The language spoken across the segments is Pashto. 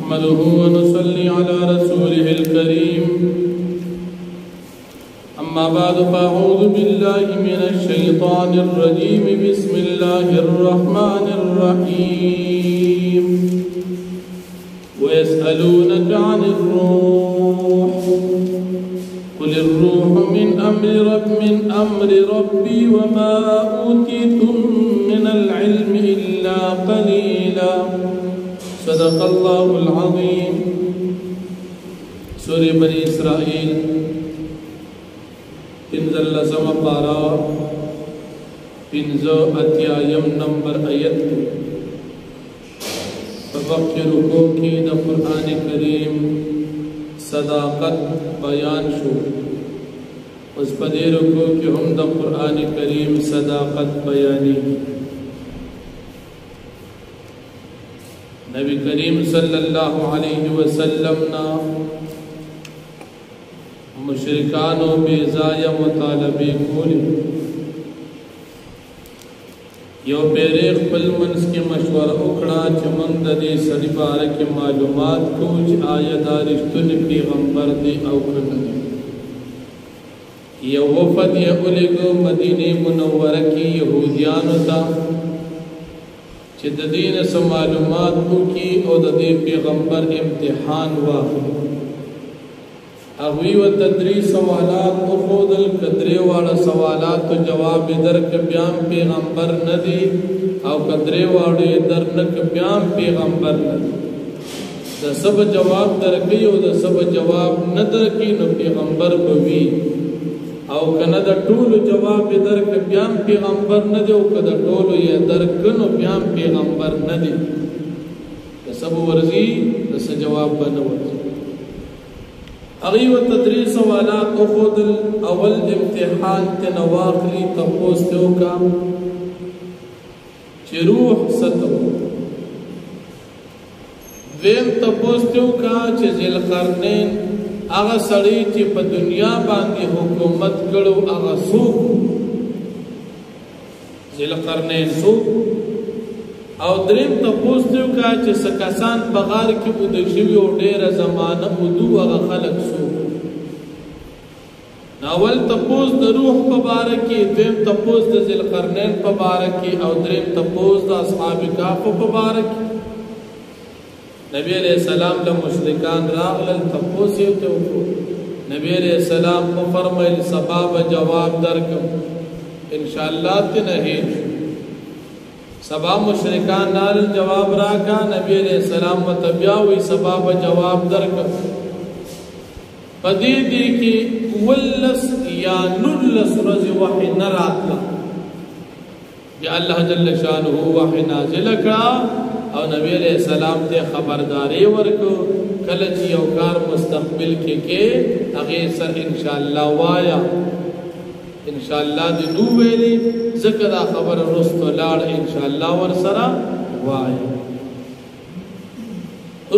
نحمده ونصلي على رسوله الكريم أما بعد فأعوذ بالله من الشيطان الرجيم بسم الله الرحمن الرحيم ويسألونك عن الروح قل الروح من أمر ربي وما أوتيتم من العلم إلا قليلا صدق الله العظيم سورة بني إسرائيل انزل لسم پارا انزو اتیایم نمبر آیت وقت رکو کی دا قرآن کریم صداقت بیان شو اس پدی رکو کی ہم دا قرآن کریم صداقت بیانی نبی کریم صلی اللہ علیہ وسلم نا مشرکانو بیزای مطالبی کولی یو پیرے خپل منس کے مشورہ اکڑا چھ من دا دی سڑی بارک معلومات کو چھ آیا دارشتن پیغمبر دی او کردی یو وفد یا اولگو مدینی منورہ کی یہودیانو تا چھ دا دین سا معلومات کو کی او دا دی پیغمبر امتحان واقع اغوی و تدریس سوالات و خودل قدرے والا سوالات و جواب در کبیان پیغمبر ندی او قدرے والا در نکبیان پیغمبر ندی دا سب جواب در کی او دا سب جواب ندر کی نو پیغمبر بوی او کنا دا طول جواب در کبیان پیغمبر ندی او کدا طول یا در کنو بیان پیغمبر ندی دا سب ورزی دا سب جواب بنورزی اغیو تدریس سوالات او خود اول امتحان تنواخلی تپوستیو کا چی روح ستو دویم تپوستیو کا چی ذیل قرنین اغا سڑی چی پا دنیا باندی حکومت کرو اغا سوک ذیل قرنین سوک او دریم تپوستیو کا چی سکسان بغار کی بودشوی او دیر زمانہ ادو اغا خلق سو ناول تپوز دا روح پبارکی دویم تپوز دا ذیل قرنین پبارکی او دریم تپوز دا اصحاب کاف پبارکی نبی علیہ السلام لمشرکان راغلل تپوسیو تیوکو نبی علیہ السلام کو فرمائل سباب جواب درکم انشاءاللہ تنہیج سبا مشرکان نال جواب راکا نبی علیہ السلام متبیاوی سباب جواب درکا پدی دی کی ولس یا نلس رضی وحی نراتلا یا اللہ جل شانہ وحی نازل کرا او نبی علیہ السلام تے خبرداری ورکو کلچ یوکار مستقبل کے اغیسر انشاءاللہ وایا انشاءاللہ دی نو ویلی ذکر دا خبر رست و لار انشاءاللہ ورسرا وائی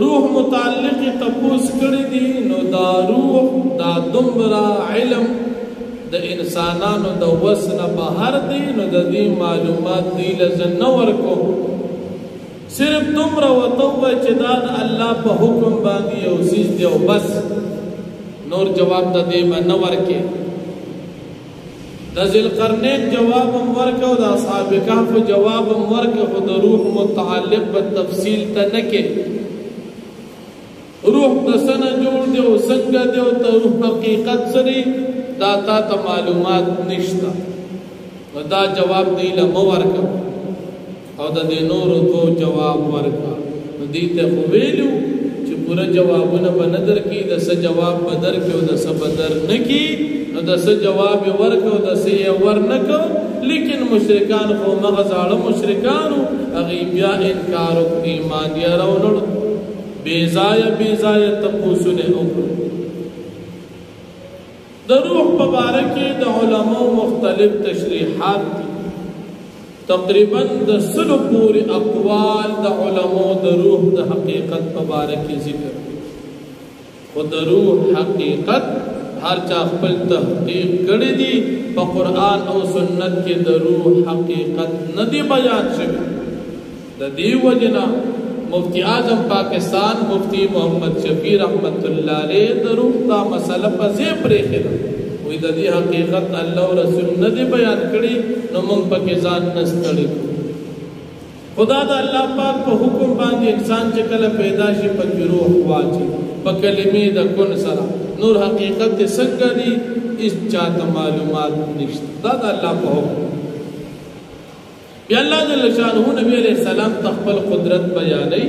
روح متعلق تپوس کردی دی نو دا روح دا دمبرا علم دا انسانانو دا وسن بہر دی نو دا دی معلومات دی لزن نور کو صرف دمرا و توبہ چداد اللہ پا حکم باندی او سیز دیو بس نور جواب دا دیبا نور کے دا ذیل قرنین جواب ورکا و دا اصحاب کہف جواب ورکا خود روح متعلق بالتفصیل تا نکے روح دا سن جوڑ دیو سنگا دیو تا روح حقیقت سری داتا تا معلومات نشتا و دا جواب دیلا مورکا او دا دی نور دو جواب ورکا دیتا خویلو چی پورا جوابونا بندر کی دا سا جواب بدر کی و دا سا بدر نکی نو دا سا جواب ورکو دا سا ورنکو لیکن مشرکان خو مغزال مشرکانو اغیبیا انکارو ایمان یا رونو بیزای تپوسن اکر دا روح پبارکی دا علماء مختلف تشریحات دی تقریباً دا سلو پوری اقوال دا علماء دا روح دا حقیقت پبارکی ذکر خود دا روح حقیقت ہر چا خپل تحقیق کړی دی په قرآن او سنت کې د روح حقیقت ندی بیان شوی د دې وجنا مفتی اعظم پاکستان مفتی محمد شفیع رحمت اللہ علیہ درو دا مسئلہ پزے پریخلا وی دا دی حقیقت اللہ و رسول ندی بیان کری نو منگ پاکی ځان نستڑی خدا دا اللہ پاک پا حکم باندی انسان چکل پیدا شی پاکی روح واچی پا کلمی دا کن سرا نور حقیقت سنگا دی اس چاہتا معلومات نشت دا اللہ پا حکم بیا اللہ جل شانہ نبی علیہ السلام تخبل قدرت بیانی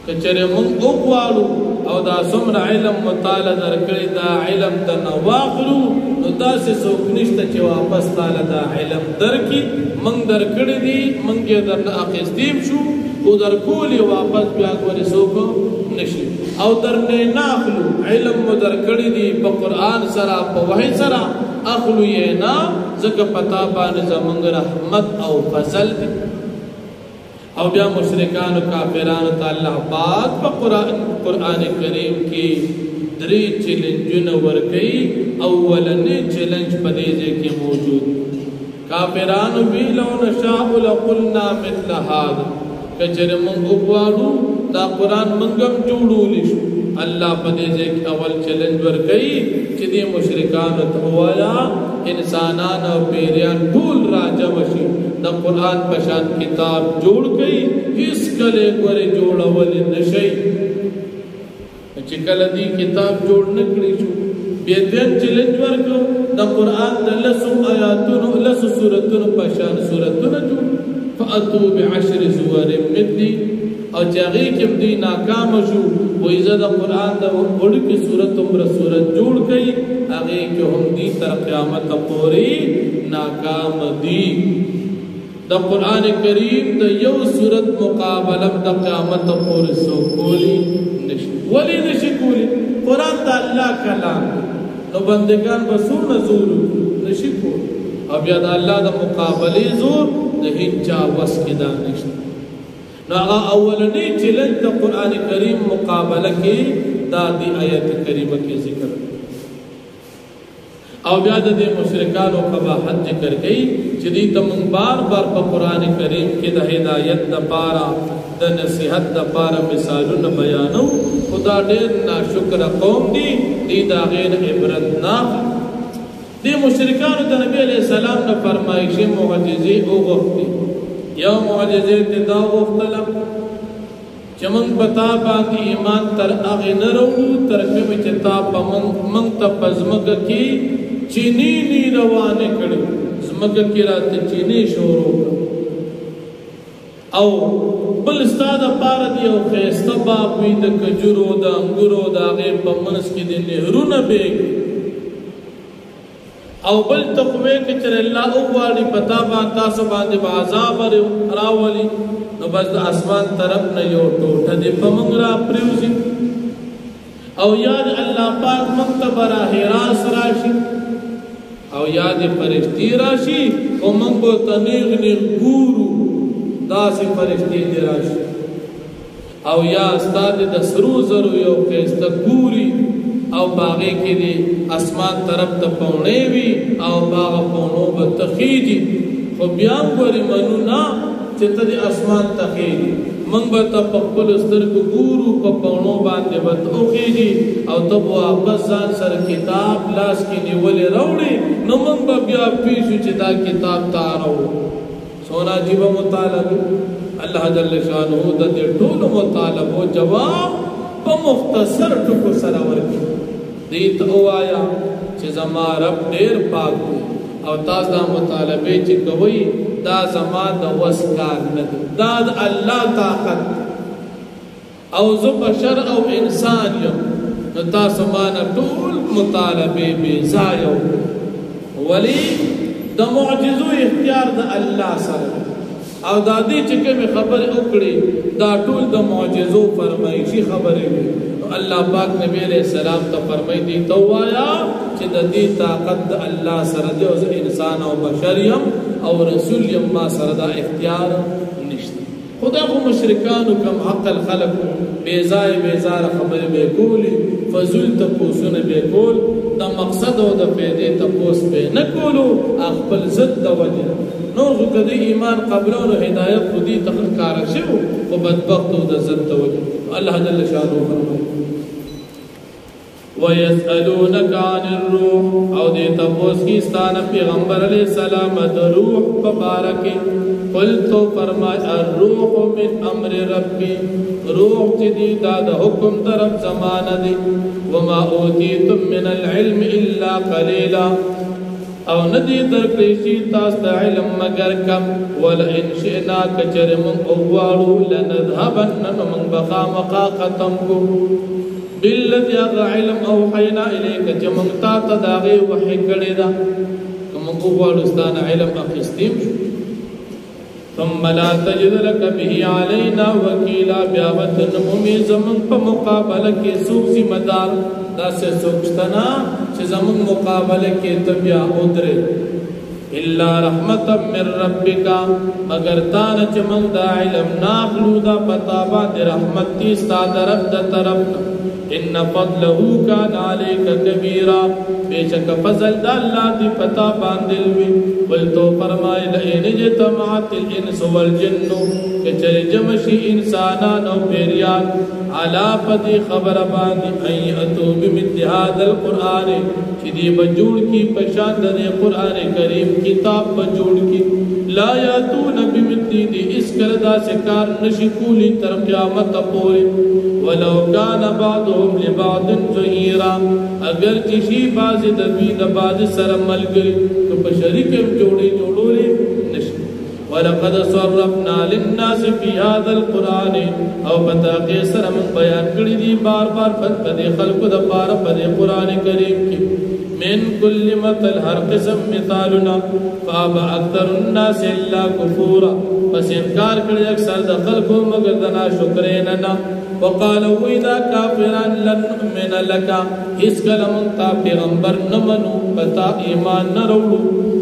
کچھرے من اقوالو او دا سمر علم مطالع در کری دا علم در نواقلو نو دا سے سوکنشتا چے واپس تالا دا علم در کی منگ در کری دی منگی در ناقصدیم شو او در کولی واپس بیا کوری سوکو نشی او در ناقلو علم در کری دی پا قرآن سرا پا وحی سرا اخلو یہ نا زکا پتا بان زمانگ رحمت او فضل دی او بیا مشرکان و کافران تا اللہ پاک پا قرآن کریم کی دری چلنجن ورکی اولنی چلنج پدیزے کی موجود کافران بھی لو نشاء لقلنا مثل هذا کچر من اقوالو دا قرآن منگم جوڑو لیشو اللہ پدیزے کی اول چلنج ورکی چی دی مشرکان تہوایا انسانان و پیریان ٹھول راجہ وشی دا قرآن پشان کتاب جوڑ گئی اس کلے گوری جوڑا ولی نشئی چکل دی کتاب جوڑ نکڑی شو بیدین چلنج ورکو دا قرآن دا لسو آیاتون لسو سورتون پشان سورتون جوڑ فأتو بعشر سور مدی اور جاگی کم دی ناکام شو وہ عزت قرآن دا اڑ کی صورت عمر صورت جوڑ گئی آگے کہ ہم دی تر قیامت پوری ناکام دی دا قرآن کریم دا یو صورت مقابلم دا قیامت پوری سو کولی نشی ولی نشی کولی قرآن دا اللہ کلام نو بندگان بسور نزور نشی کولی اب یاد اللہ دا مقابلی زور دا ہنچا وس کی دا نشی نو آغا اولنی چلنج دا قرآن کریم مقابلہ کی دا دی آیت کریمہ کی ذکر او بیاد دے مشرکان و قباحت ذکر گئی چلی تمہیں بار بار پا قرآن کریم کی دا ہدایت دا پارا دا نصیحت دا پارا مثالون بیانو خدا دیر نا شکر قوم دی دا غیر عبرت نا دی مشرکان دا نبی علیہ السلام نا فرمائشی معجزی او وقتی یو معجزے تدا وختلم چمن بتا باندی ایمان تر اغی نرونو ترکمی چتا پا منگ تا پزمگ کی چینی نی روانے کڑی زمگ کی رات چینی شورو او بل استاد پارد یو خیستا باقوی دا کجرو دا انگرو دا غیب پا منس کی دی نهرو نبیگی او بل تقوی که چر اللہ اغواری پتا بانتا سو باندے بعذاب راولی نو بس دا اسمان طرف نیو ٹوٹا دے پمنگ را پریوزی او یاد اللہ پاک مکتبرا حراس راشی او یاد فرشتی راشی او منگو تنیغ نیغ گورو دا سی فرشتی دی راشی او یا استاد دا سرو زرو یو قیستا گوری او باغی کی دی اسمان طرف تا پونے وی او باغ پونو با تخیجی خو بیان گوری منو نا چتا دی اسمان تخیجی منگ با تا پقبل استر کو گورو پا پونو باندے با تخیجی او تب واپس زان سر کتاب لاس کی نیولی روڑی نو منگ با بیا پیشو چتا کتاب تارو سونا جیبا مطالب اللہ جل شانہو دا دی ٹول مطالب و جواب پا مختصر ٹکو سراور کی دیت او آیا چه زما رب دیر پاک ہوئی او تاز دا مطالبے چه کوئی دا زما دا وسکار ندی دا دا اللہ طاقت او زو بشر او انسان یم نتا سمانا طول مطالبے بیزایو ولی دا معجزو اختیار دا اللہ سر او دا دی چکے میں خبر اکڑی دا طول دا معجزو فرمائشی خبریں بھی اللہ پاک نبی علیہ السلام تا فرمائی دی تو آیا چی دا دی طاقت دا اللہ سردے او انسان او بشریم او رسول یم ما سردہ اختیار نشت خدا کو مشرکانو کم حق الخلق بیزائی بیزار خبر بے کولی فضول تپوسون بے کول دا مقصد او دا پیدے تپوس بے نکولو اخبر زد دا وجہ نوزو کدی ایمان قبلون و ہدایت خودی تخکارا شو و بدبختو د ضد وجه. الله جل شانه فرمایي وَيَسْأَلُونَكَ عَنِ الرُّوحِ او دې تپوس کی ستانه پیغمبر علیہ السلام د روح په باره کې قل تو فرمای الروح من امر ربي روح چې دی دا د حکم طرف زمانه دی وما اوتیتم من العلم الا قليلا او ندی درکړی شي تاسو ته علم مگر کم ولئن شئنا کچرم او غواړو لنذهبن من بقا مقا ختم کو بالذي علم اوحينا اليك جمعتا تداغي وحي کړي دا کوم غواړستان علم اخستیم ثم لا تجد لك به علينا وكيلا بیاوتن مومي زمن په مقابله کې سوق ذمہ دار دا سه سوچتنا چې زمن مقابله کې تبیا ودره الا رحمتا من ربك مگر تان چې موږ دا علم ناخلو دا پتا باندې رحمت دي ستاسو رب د طرف ان فضله كان عليك كبيرا بیشک فضل د الله دی پتا باندې وی ول تو فرمای لئن جتمعت الانس والجن کچر جمشی انسانان او پیریان علا پدی خبر باندې ایتو بمثل هذا القران چې دی بجوړ کی پشان د قران کریم کتاب بجوړ کی لا یاتون بمثل دی اس کردا سکار نشکولی تر قیامت پورې ولو كان بعضهم لبعض ظهيرا اگر چشی باز د دوی د باز سره ملګری تو په شریک جوړولې نشي ولقد صرفنا للناس في هذا القران او بتاقي سره من بیان کړی دي بار بار په خلقو د بار په قران کریم کې من كل مثل هر قسم مثالنا فابا اكثر الناس الا كفورا پس انکار کړی اکثر د خلقو مگر د ناشکرین نه وقالوا اذا كافرا لن نؤمن لك اس کلم تا پیغمبر نمنو پتا ایمان نرولو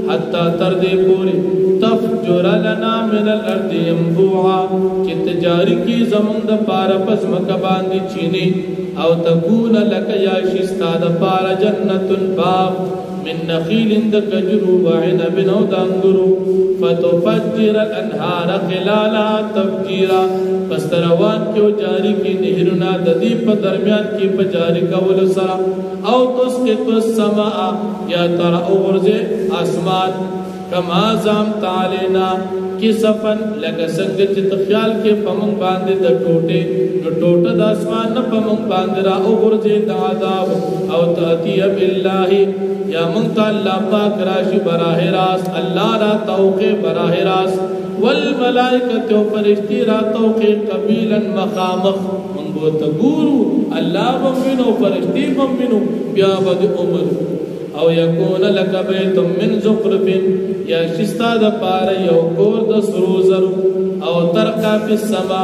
حتى تردی پوری تفجر لنا من الارض ينبوعا چت جاری کی زمون د پار پس مکباندی چینی او تکون لك یا شستا د پار جنت باغ من نخیل د کجرو وعنب او دانګرو فتفجر الانهار خلالها تفجيرا پس روان کیو جاری کی نهرنا د دې په درمیان کې په جاری کول سره او تسقط السماء یا تر اورزه اسمان کما زم تعالینا کسفن لکه څنګه چې خیال کې پمن باندې د ټوټه د اسمان نه پمن باندې را اورزه د عذاب او تاتي بالله یا مونږ ته الله پاک راشي براه راست الله را توقع براه راست والملائکه فرشتي را توقع قبیلا مخامخ مونږ ته ګورو الله ومنو فرشتي ومنو بیا بد عمر او یکون لک بیت من زخرف یا شستا د پار یو کور د سرو زرو او ترقا فی السما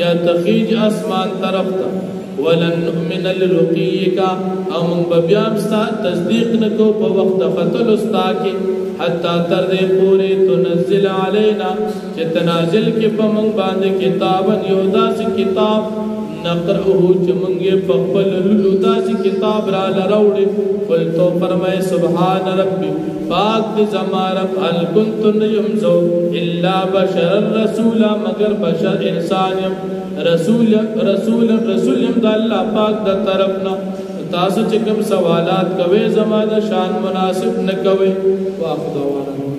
یا تخیج اسمان طرف ته ولن نؤمن لرقیک او من بیام ستا تصدیق نکو په وخت فتل استا کی حتا تر دې پوری تنزل علینا چې تنازل کې په من باندې کتابن یو داس کتاب نقرأه چمنگے پخبل للوتا سی کتاب را لروڑے قل تو فرمائے سبحان ربی پاک دی زمارب حل کنتن یمزو الا بشر الرسول مگر بشر انسانیم رسولیم دا اللہ پاک دا طرفنا تاسو چکم سوالات کوئے زمان شان مناسب نکوئے واقع دوانا